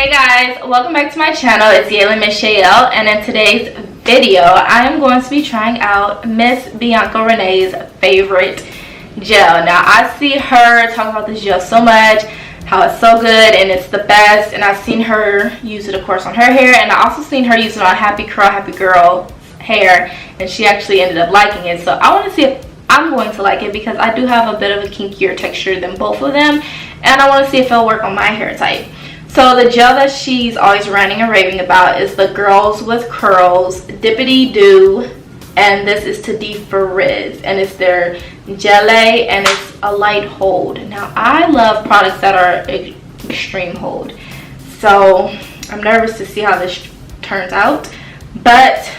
Hey guys, welcome back to my channel. It's yalon, and in today's video I am going to be trying out Miss Bianca Renee's favorite gel. Now I see her talk about this gel so much, how it's so good and it's the best, and I've seen her use it of course on her hair, and I also seen her use it on Happy Curl Happy Girl hair, and she actually ended up liking it. So I want to see if I'm going to like it because I do have a bit of a kinkier texture than both of them, and I want to see if it'll work on my hair type. So the gel that she's always ranting and raving about is the Girls with Curls Dippity-do, and this is to defrizz, and it's their gelée, and it's a light hold. Now I love products that are extreme hold, so I'm nervous to see how this turns out, but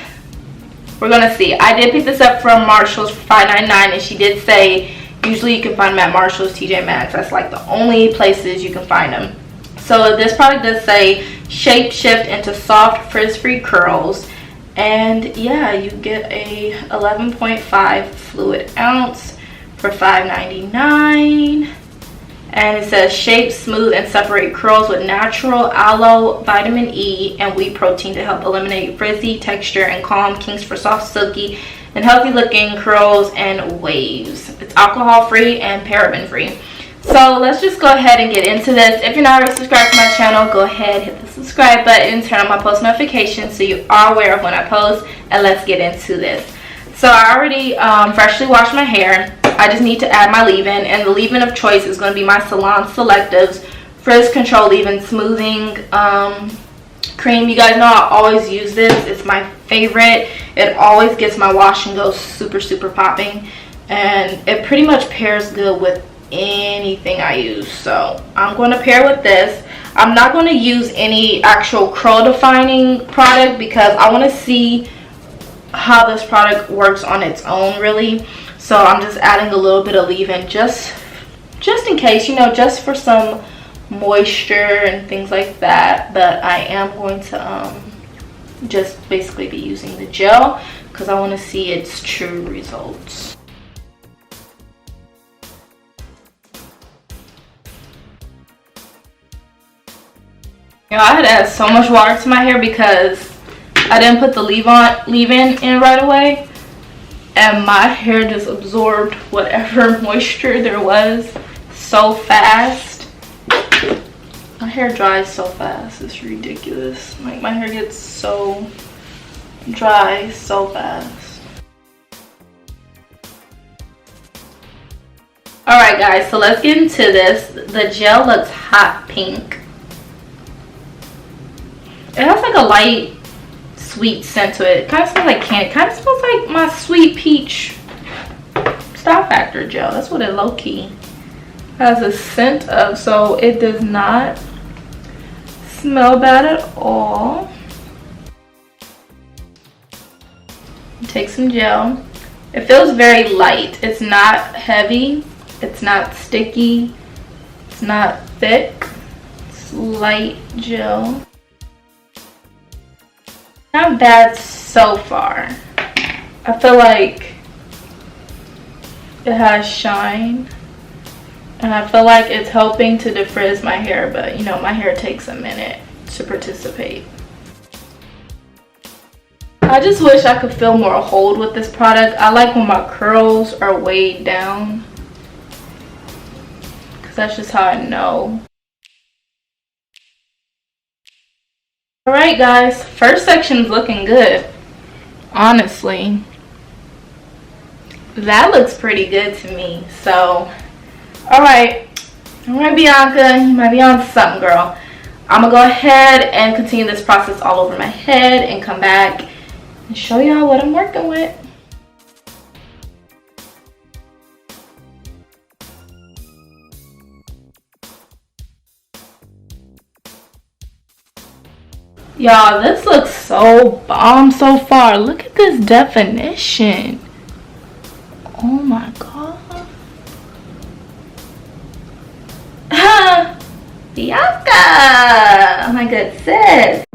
we're gonna see. I did pick this up from Marshall's for $5.99, and she did say usually you can find them at Marshall's, TJ Maxx. That's like the only places you can find them. So this product does say shape shift into soft frizz-free curls, and yeah, you get a 11.5 fluid ounce for $5.99, and it says shape, smooth, and separate curls with natural aloe, vitamin E, and wheat protein to help eliminate frizzy texture and calm kinks for soft, silky, and healthy looking curls and waves. It's alcohol free and paraben free. So let's just go ahead and get into this. If you're not already subscribed to my channel, go ahead, hit the subscribe button, and turn on my post notifications so you are aware of when I post, and let's get into this. So I already freshly washed my hair. I just need to add my leave-in, and the leave-in of choice is going to be my Salon Selectives Frizz Control Leave-In Smoothing Cream. You guys know I always use this. It's my favorite. It always gets my wash and go super popping, and it pretty much pairs good with anything I use. So I'm going to pair with this. I'm not going to use any actual curl defining product because I want to see how this product works on its own really. So I'm just adding a little bit of leave-in just in case, you know, just for some moisture and things like that. But I am going to just basically be using the gel because I want to see its true results. You know, I had to add so much water to my hair because I didn't put the leave-in in right away, and my hair just absorbed whatever moisture there was so fast. My hair dries so fast, it's ridiculous. Like, my hair gets so dry so fast. Alright guys, so let's get into this. The gel looks hot pink. It has like a light sweet scent to it. It kind of smells like candy. It kind of smells like my sweet peach Style Factor gel. That's what it low-key has a scent of. So it does not smell bad at all. Take some gel. It feels very light. It's not heavy. It's not sticky. It's not thick. It's light gel. Not bad so far. I feel like it has shine, and I feel like it's helping to defrizz my hair, but you know, my hair takes a minute to participate. I just wish I could feel more hold with this product. I like when my curls are weighed down because that's just how I know. Alright guys, first section's looking good. Honestly, that looks pretty good to me. So, alright, Bianca, you might be on something, girl. I'm gonna go ahead and continue this process all over my head and come back and show y'all what I'm working with. Y'all, this looks so bomb so far. Look at this definition. Oh my god. Bianca! My good sis.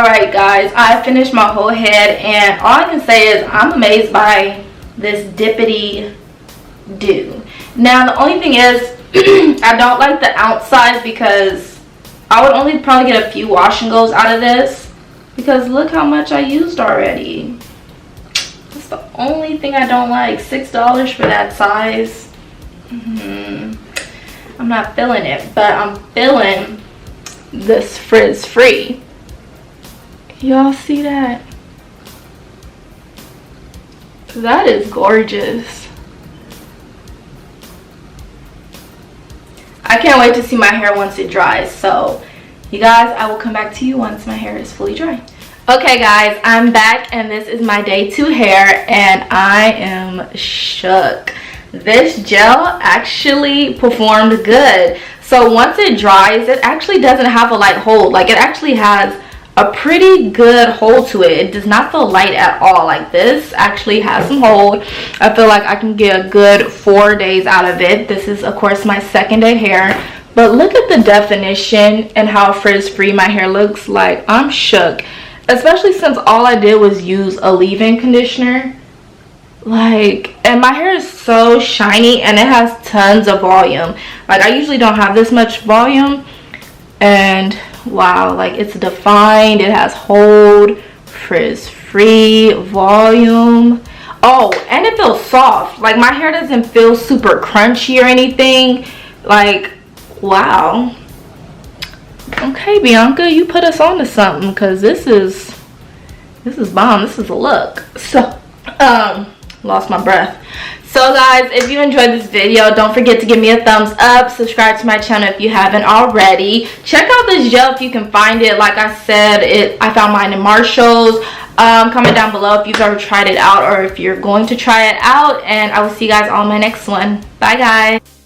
Alright guys, I finished my whole head, and all I can say is I'm amazed by this dippity-do. Now the only thing is I don't like the outside because I would only probably get a few wash and goes out of this, because look how much I used already. That's the only thing I don't like. $6 for that size. I'm not feeling it, but I'm feeling this frizz free. Y'all see that? That is gorgeous. I can't wait to see my hair once it dries. So you guys, I will come back to you once my hair is fully dry. Okay guys, I'm back, and this is my day 2 hair, and I am shook. This gel actually performed good. So once it dries, it actually doesn't have a light hold. Like, it actually has a pretty good hold to it. It does not feel light at all. Like, this actually has some hold. I feel like I can get a good 4 days out of it. This is of course my 2nd day hair, but look at the definition and how frizz free my hair looks. Like, I'm shook, especially since all I did was use a leave-in conditioner. Like, and my hair is so shiny, and it has tons of volume. Like, I usually don't have this much volume, and wow, like, it's defined, it has hold, frizz free, volume. Oh, and it feels soft. Like, my hair doesn't feel super crunchy or anything. Like, wow. Okay, Bianca, you put us on to something, because this is bomb. This is a look. So lost my breath. So guys, if you enjoyed this video, don't forget to give me a thumbs up. Subscribe to my channel if you haven't already. Check out this gel if you can find it. Like I said, I found mine in Marshall's. Comment down below if you've ever tried it out, or if you're going to try it out, and I will see you guys on my next one. Bye guys.